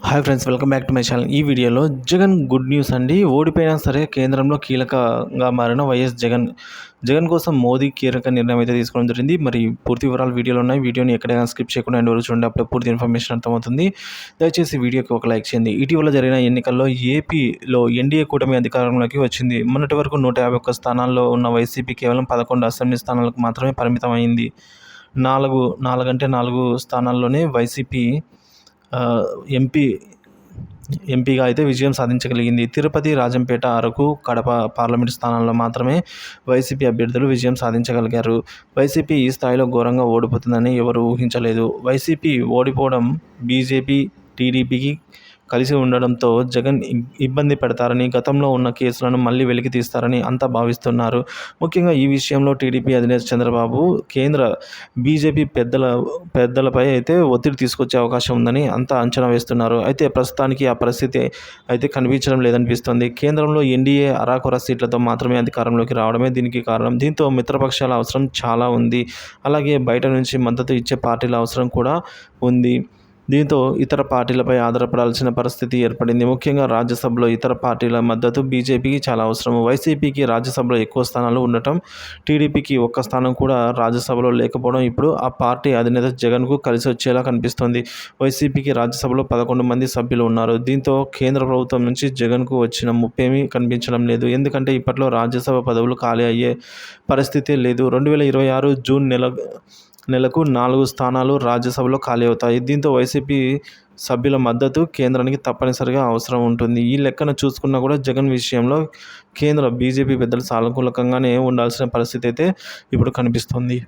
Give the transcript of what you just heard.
Hi friends, welcome back to my channel. ఈ వీడియోలో Jagan good news అండి. ఓడిపోయినా సరే కేంద్రంలో కీలకంగా మారిన వైఎస్ జగన్ కోసం మోదీ కీలక నిర్ణయం అయితే తీసుకోవడం జరిగింది. మరి పూర్తి వివరాలు వీడియోలో ఉన్నాయి. వీడియోని ఎక్కడైనా స్కిప్ చేయకుండా ఎండ్ వరకు చూడండి. అప్పుడు పూర్తి ఇన్ఫర్మేషన్ అర్థమవుతుంది. దయచేసి వీడియోకి ఒక లైక్ చేయండి. ఇటీవల జరిగిన ఎన్నికల్లో ఏపీలో ఎన్డీఏ కూటమి అధికారంలోకి వచ్చింది. మొన్నటి వరకు 151 స్థానాల్లో ఉన్న వైసీపీ కేవలం 11 అసెంబ్లీ స్థానాలకు మాత్రమే పరిమితం అయింది. నాలుగు స్థానాల్లోనే వైసీపీ ఎంపీగా అయితే విజయం సాధించగలిగింది. తిరుపతి, రాజంపేట, అరకు, కడప పార్లమెంటు స్థానాల్లో మాత్రమే వైసీపీ అభ్యర్థులు విజయం సాధించగలిగారు. వైసీపీ ఈ స్థాయిలో ఘోరంగా ఓడిపోతుందని ఎవరూ ఊహించలేదు. వైసీపీ ఓడిపోవడం బీజేపీ, టీడీపీకి కలిసి ఉండడంతో జగన్ ఇబ్బంది పెడతారని, గతంలో ఉన్న కేసులను మళ్లీ వెలికి తీస్తారని అంతా భావిస్తున్నారు. ముఖ్యంగా ఈ విషయంలో టీడీపీ అధినేత చంద్రబాబు కేంద్ర బీజేపీ పెద్దలపై అయితే ఒత్తిడి తీసుకొచ్చే అవకాశం ఉందని అంతా అంచనా వేస్తున్నారు. అయితే ప్రస్తుతానికి ఆ పరిస్థితి అయితే కనిపించడం లేదనిపిస్తుంది. కేంద్రంలో ఎన్డీఏ అరాకొర సీట్లతో మాత్రమే అధికారంలోకి రావడమే దీనికి కారణం. దీంతో మిత్రపక్షాల అవసరం చాలా ఉంది. అలాగే బయట నుంచి మద్దతు ఇచ్చే పార్టీల అవసరం కూడా ఉంది. దీంతో ఇతర పార్టీలపై ఆధారపడాల్సిన పరిస్థితి ఏర్పడింది. ముఖ్యంగా రాజ్యసభలో ఇతర పార్టీల మద్దతు బీజేపీకి చాలా అవసరం. వైసీపీకి రాజ్యసభలో ఎక్కువ స్థానాలు ఉండటం, టీడీపీకి ఒక్క స్థానం కూడా రాజ్యసభలో లేకపోవడం ఇప్పుడు ఆ పార్టీ అధినేత జగన్కు కలిసి వచ్చేలా కనిపిస్తోంది. వైసీపీకి రాజ్యసభలో 11 మంది సభ్యులు ఉన్నారు. దీంతో కేంద్ర ప్రభుత్వం నుంచి జగన్కు వచ్చిన ముప్పేమీ కనిపించడం లేదు. ఎందుకంటే ఇప్పట్లో రాజ్యసభ పదవులు ఖాళీ అయ్యే పరిస్థితే లేదు. 2026 జూన్ నెలకు 4 స్థానాలు రాజ్యసభలో ఖాళీ అవుతాయి. దీంతో వైసీపీ సభ్యుల మద్దతు కేంద్రానికి తప్పనిసరిగా అవసరం ఉంటుంది. ఈ లెక్కన చూసుకున్నా కూడా జగన్ విషయంలో కేంద్ర బీజేపీ పెద్దలు సానుకూలంగానే ఉండాల్సిన పరిస్థితి అయితే ఇప్పుడు కనిపిస్తుంది.